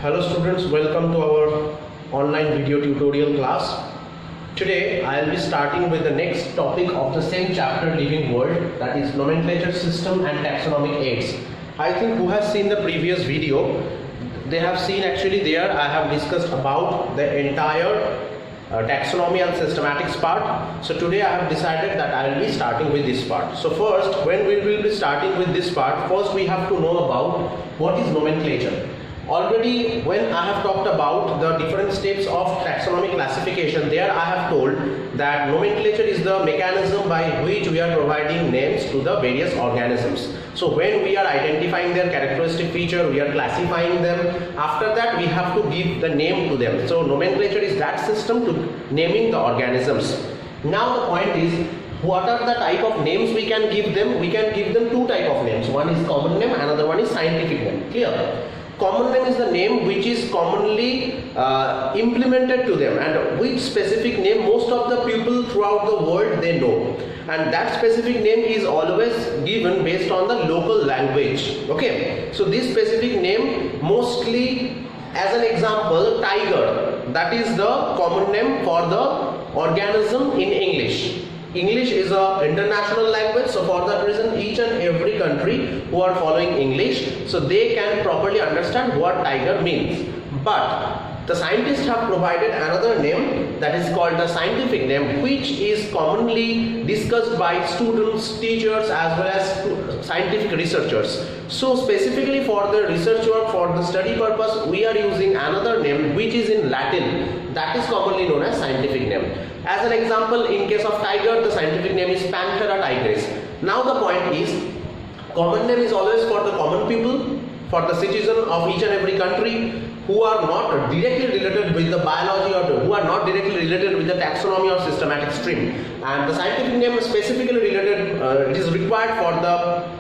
Hello students, welcome to our online video tutorial class. Today I will be starting with the next topic of the same chapter, Living World, that is Nomenclature System and Taxonomic Aids. I think who has seen the previous video, they have seen actually there I have discussed about the entire taxonomy and systematics part. So today I have decided that I will be starting with this part. So first, when we will be starting with this part, first we have to know about what is nomenclature. Already when I have talked about the different steps of taxonomic classification, there I have told that nomenclature is the mechanism by which we are providing names to the various organisms. So when we are identifying their characteristic feature, we are classifying them. After that we have to give the name to them. So nomenclature is that system to naming the organisms. Now the point is, what are the type of names we can give them? We can give them two type of names. One is common name, another one is scientific name. Clear? Common name is the name which is commonly implemented to them, and which specific name most of the people throughout the world they know, and that specific name is always given based on the local language. Okay, so this specific name, mostly as an example, tiger, that is the common name for the organism in English. English is an international language, so for that reason each and every country who are following English, so they can properly understand what tiger means. But the scientists have provided another name that is called the scientific name, which is commonly discussed by students, teachers as well as scientific researchers. So specifically for the research work, for the study purpose, we are using another name which is in Latin, that is commonly known as scientific name. As an example, in case of tiger, the scientific name is Panthera tigris. Now the point is, common name is always for the common people, for the citizen of each and every country who are not directly related with the biology or who are not directly related with the taxonomy or systematic stream. And the scientific name is specifically related, it is required for the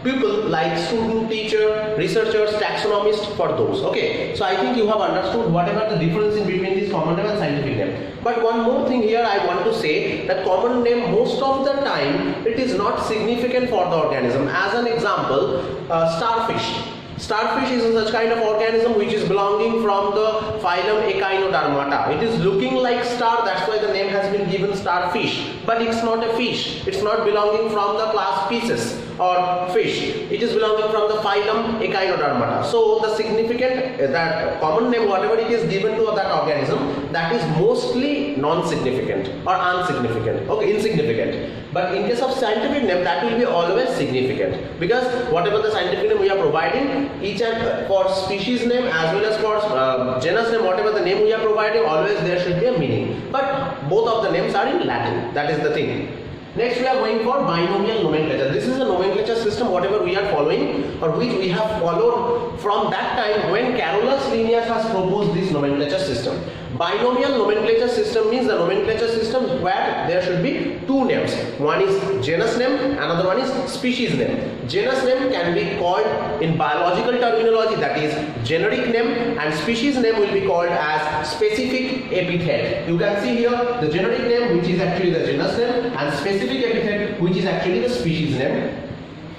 people like student, teacher, researchers, taxonomists, for those. Okay, so I think you have understood whatever the difference in between this common name and scientific name. But one more thing here I want to say, that common name most of the time it is not significant for the organism. As an example, starfish. Starfish is such kind of organism which is belonging from the phylum Echinodermata. It is looking like star, that's why the name has been given starfish. But it's not a fish. It's not belonging from the class Pisces or fish. It is belonging from the phylum Echinodermata. So the significant, that common name, whatever it is given to that organism, that is mostly non-significant or insignificant. Okay, insignificant. But in case of scientific name, that will be always significant, because whatever the scientific name we are providing, each and for species name as well as for genus name, whatever the name we are providing, always there should be a meaning. But both of the names are in Latin. That is the thing. Next we are going for binomial nomenclature. This is a nomenclature system whatever we are following, or which we have followed from that time when Carolus Linnaeus has proposed this nomenclature system. Binomial nomenclature system means the nomenclature system where there should be two names. One is genus name, another one is species name. Genus name can be called in biological terminology, that is generic name, and species name will be called as specific epithet. You can see here the generic name, which is actually the genus name, and specific epithet, which is actually the species name.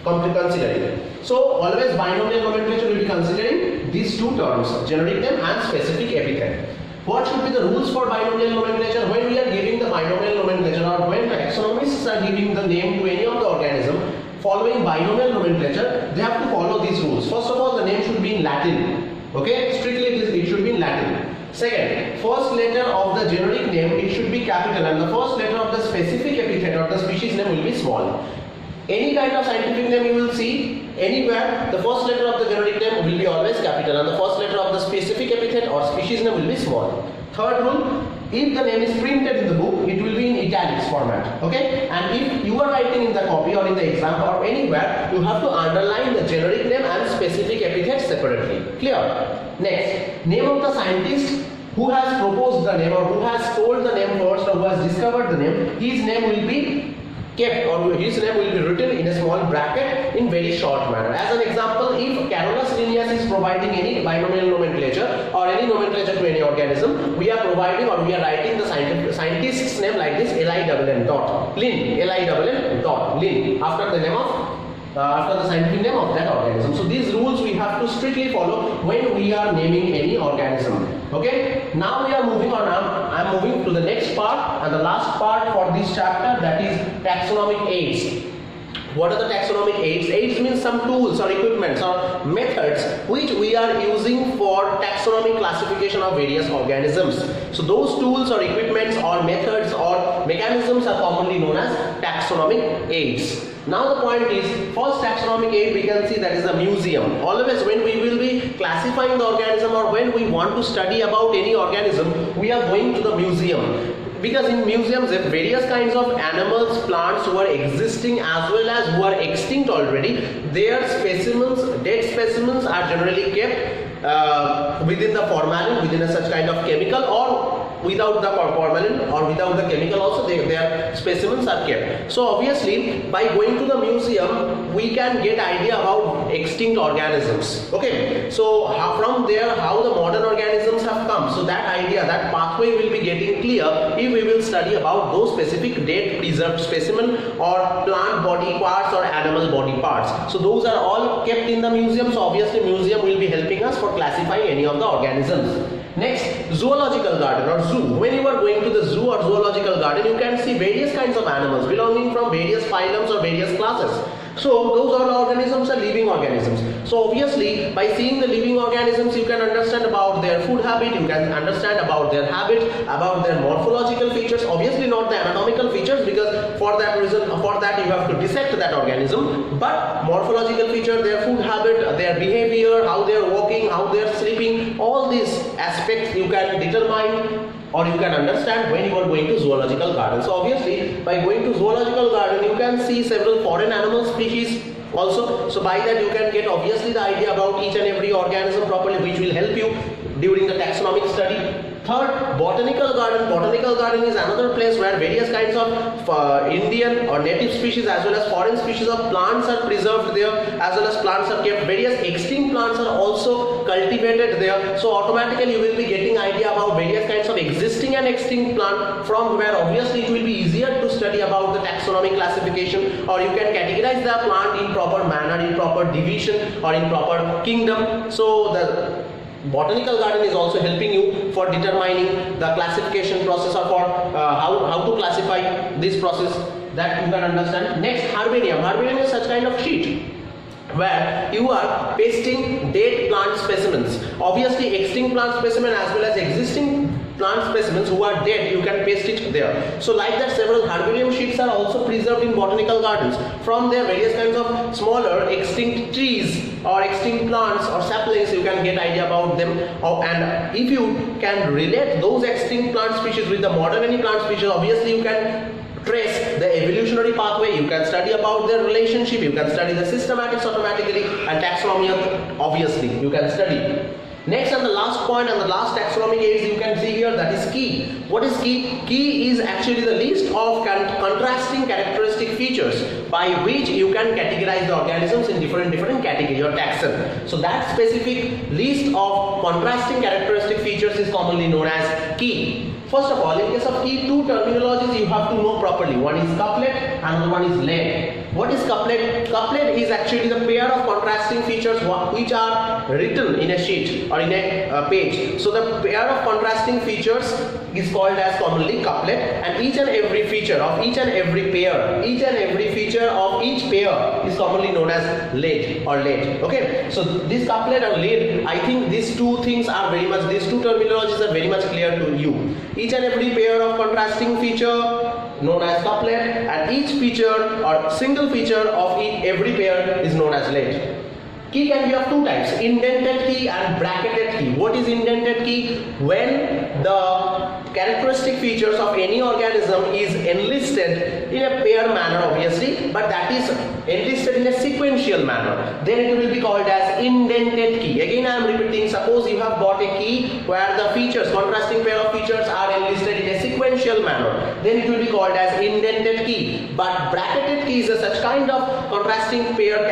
Considering. So always binomial nomenclature will be considering these two terms, generic name and specific epithet. What should be the rules for binomial nomenclature? When we are giving the binomial nomenclature, or when taxonomists are giving the name to any of the organism following binomial nomenclature, they have to follow these rules. First of all, the name should be in Latin. Okay, strictly it should be in Latin. Second, first letter of the generic name, it should be capital, and the first letter of the specific epithet or the species name will be small. Any kind of scientific name you will see anywhere, the first letter of the generic name will be always capital, and the first letter of the specific epithet or species name will be small. Third rule, if the name is printed in the book, it will be in italics format. Okay, and if you are writing in the copy or in the exam or anywhere, you have to underline the generic name and specific epithet separately. Clear? Next, name of the scientist who has proposed the name, or who has told the name first, or who has discovered the name, his name will be kept, or his name will be written in a small bracket in very short manner. As an example, if Carolus Linnaeus is providing any binomial nomenclature or any nomenclature to any organism, we are providing, or we are writing the scientist's name like this, Linn dot Linn, Linn after the name of after the scientific name of that organism. So these rules we have to strictly follow when we are naming any organism. Okay, now we are moving on. I am moving to the next part and the last part for this chapter, that is taxonomic aids. What are the taxonomic aids? Aids means some tools or equipments or methods which we are using for taxonomic classification of various organisms. So those tools or equipments or methods or mechanisms are commonly known as taxonomic aids. Now the point is, first taxonomic aid we can see, that is the museum. Always when we will be classifying the organism or when we want to study about any organism, we are going to the museum. Because in museums, there are various kinds of animals, plants who are existing as well as who are extinct already. Their specimens, dead specimens, are generally kept within the formalin, within a such kind of chemical, or without the formalin or without the chemical also, their specimens are kept. So obviously, by going to the museum, we can get idea about extinct organisms. Okay, so from there, how the modern organisms have come. So that idea, that pathway will be getting clear if we will study about those specific dead preserved specimen or plant body parts or animal body parts. So those are all kept in the museum. So obviously, museum will be helping us for classifying any of the organisms. Next, zoological garden or zoo. When you are going to the zoo or zoological garden, you can see various kinds of animals belonging from various phylums or various classes. So those all organisms are living organisms. So obviously, by seeing the living organisms, you can understand about their food habit, you can understand about their habit, about their morphological features. Obviously not the anatomical features, because for that reason, for that you have to dissect that organism. But morphological feature, their food habit, their behavior, how they are walking, how they are sleeping, all these aspects you can determine or you can understand when you are going to zoological garden. So obviously, by going to zoological garden, you can see several foreign animal species also. So by that you can get obviously the idea about each and every organism properly, which will help you during the taxonomic study. Third, botanical garden. Botanical garden is another place where various kinds of Indian or native species as well as foreign species of plants are preserved there, as well as plants are kept. Various extinct plants are also cultivated there. So automatically you will be getting idea about various kinds of existing and extinct plant, from where obviously it will be easier to study about the taxonomic classification, or you can categorize the plant in proper manner, in proper division or in proper kingdom. So the botanical garden is also helping you for determining the classification process, or for how to classify this process, that you can understand. Next, herbarium. Herbarium is such kind of sheet where you are pasting dead plant specimens. Obviously extinct plant specimen as well as existing plant specimens who are dead, you can paste it there. So like that, several herbarium sheets are also preserved in botanical gardens. From there, various kinds of smaller extinct trees or extinct plants or saplings, you can get idea about them. And if you can relate those extinct plant species with the modern any plant species, obviously you can trace the evolutionary pathway, you can study about their relationship, you can study the systematics automatically, and taxonomy obviously you can study. Next, and the last point and the last taxonomic aids you can see here, that is key. What is key? Key is actually the list of contrasting characteristic features by which you can categorize the organisms in different category or taxon. So that specific list of contrasting characteristic features is commonly known as key. First of all, in case of key, two terminologies you have to know properly. One is couplet, another one is lead. What is couplet? Couplet is actually the pair of contrasting features which are written in a sheet or in a page. So the pair of contrasting features is called as commonly couplet, and each and every feature of each and every pair, each and every feature of each pair is commonly known as lead or lead. Okay, so this couplet or lead, I think these two things are very much, these two terminologies are very much clear to you. Each and every pair of contrasting feature known as couplet, and each feature or single feature of every pair is known as lead. Key can be of two types, indented key and bracketed key. What is indented key? When the characteristic features of any organism is enlisted in a pair manner obviously, but that is enlisted in a sequential manner, then it will be called as indented key. Again I am repeating, suppose you have got a key where the features, contrasting pair of features are enlisted in a sequential sequential manner, then it will be called as indented key. But bracketed key is a such kind of contrasting pair of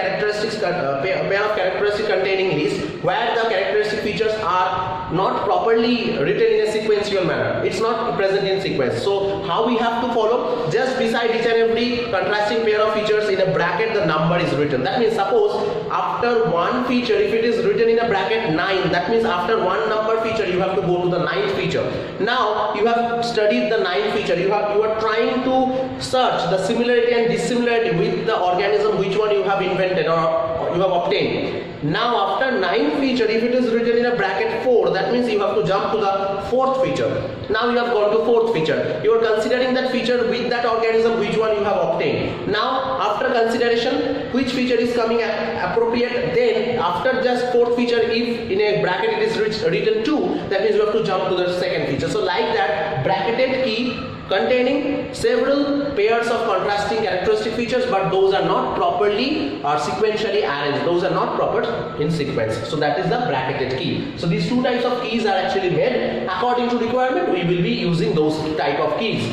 characteristic containing list where the characteristic features are not properly written in a sequential manner. It's not present in sequence. So how we have to follow? Just beside each and every contrasting pair of features in a bracket, the number is written. That means suppose after one feature, if it is written in a bracket 9, that means after one number feature you have to go to the 9th feature. Now you have studied the 9th feature. You are trying to search the similarity and dissimilarity with the organism which one you have invented or you have obtained. Now after 9th feature, if it is written in a bracket 4, that means you have to jump to the 4th feature. Now you have gone to 4th feature. You are considering that feature with that organism which one you have obtained. Now after consideration which feature is coming appropriate, then after just 4th feature, if in a bracket it is written 2, that means you have to jump to the 2nd feature. So like that, bracketed key containing several pairs of contrasting characteristic features, but those are not properly or sequentially arranged. Those are not proper in sequence. So that is the bracketed key. So these two types of keys are actually made according to requirement. We will be using those type of keys.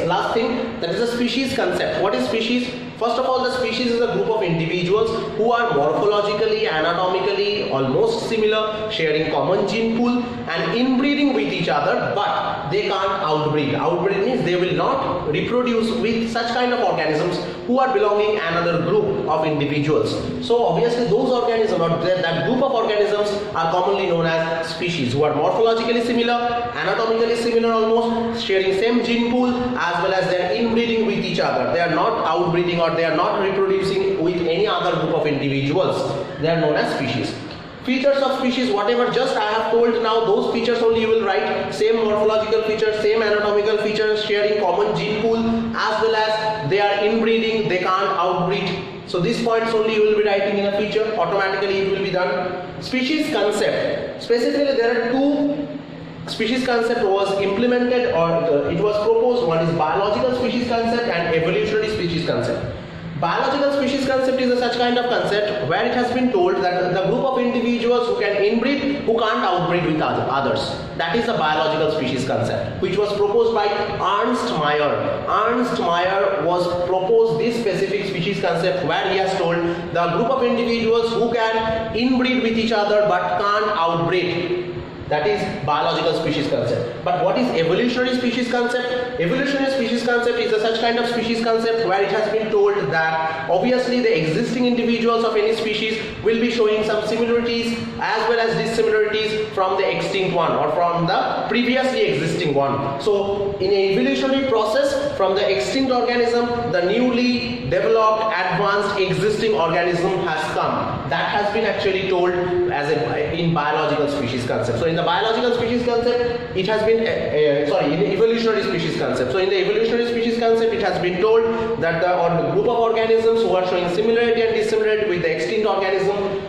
Last thing, that is the species concept. What is species? First of all, the species is a group of individuals who are morphologically, anatomically almost similar, sharing common gene pool and inbreeding with each other, but they can't outbreed. Outbreed means they will not reproduce with such kind of organisms who are belonging another group of individuals. So obviously those organisms or that group of organisms are commonly known as species, who are morphologically similar, anatomically similar almost, sharing same gene pool, as well as they are inbreeding with each other. They are not outbreeding or they are not reproducing with any other group of individuals. They are known as species. Features of species, whatever just I have told now, those features only you will write. Same morphological features, same anatomical features, sharing common gene pool, as well as they are inbreeding, they can't outbreed. So these points only you will be writing in a feature. Automatically it will be done. Species concept. Specifically there are two species concept was implemented or it was proposed. One is biological species concept and evolutionary species concept. Biological species concept is a such kind of concept where it has been told that the group of individuals who can inbreed, who can't outbreed with others. That is the biological species concept, which was proposed by Ernst Mayr. Ernst Mayr was proposed this specific species concept where he has told the group of individuals who can inbreed with each other but can't outbreed. That is biological species concept. But what is evolutionary species concept? Evolutionary species concept is a such kind of species concept where it has been told that obviously the existing individuals of any species will be showing some similarities as well as dissimilarities from the extinct one or from the previously existing one. So in an evolutionary process, from the extinct organism, the newly developed advanced existing organism has come. That has been actually told as in biological species concept. So in the biological species concept, it has been in the evolutionary species concept. So in the evolutionary species concept, it has been told that the group of organisms who are showing similarity and dissimilarity with the extinct organism,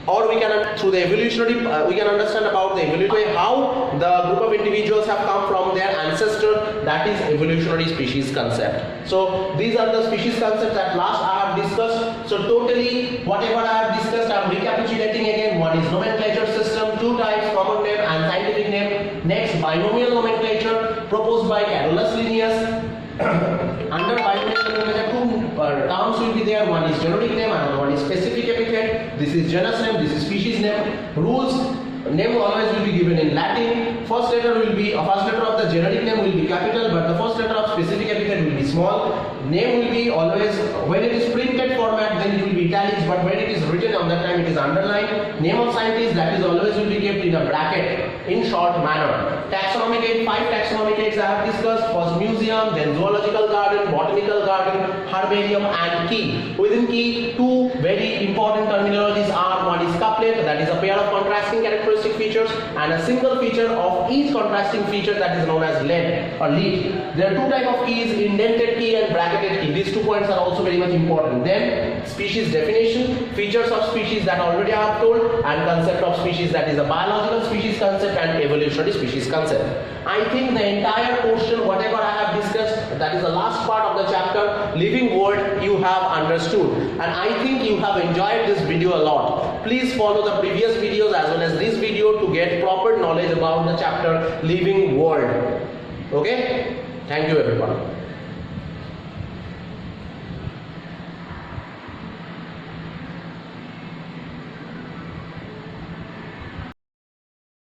or we can through the evolutionary we can understand about the evolutionary how the group of individuals have come from their ancestor. That is evolutionary species concept. So these are the species concepts that last I have discussed. So totally whatever I have discussed, I am recapitulating again. One is nomenclature system, two types, common name and scientific name. Next, binomial nomenclature proposed by Carolus Linnaeus. Under binomial nomenclature, two terms will be there. One is generic name and one is specific epithet. This is genus name, this is species name. Rules: name always will be given in Latin. First letter of the generic name will be capital, but the first letter of specific epithet will be small. Name will be always, when it is printed format, then it will be italics, but when it is written on that time it is underlined. Name of scientist, that is always will be kept in a bracket in short manner. Taxonomic aid, 5 taxonomic aids I have discussed. First museum, then zoological garden, botanical garden, herbarium and key. Within key, two very important terminologies are: one is couplet, that is a pair of contrasting characteristic features, and a single feature of each contrasting feature, that is known as lead or lead. There are two types of keys: indented key and bracketed key. These 2 points are also very much important. Then species definition, features of species that already I have told, and concept of species, that is a biological species concept and evolutionary species concept. I think the entire portion whatever I have discussed, that is the last part of the chapter living world, you you have understood, and I think you have enjoyed this video a lot. Please follow the previous videos as well as this video to get proper knowledge about the chapter Living World. Okay, thank you everyone.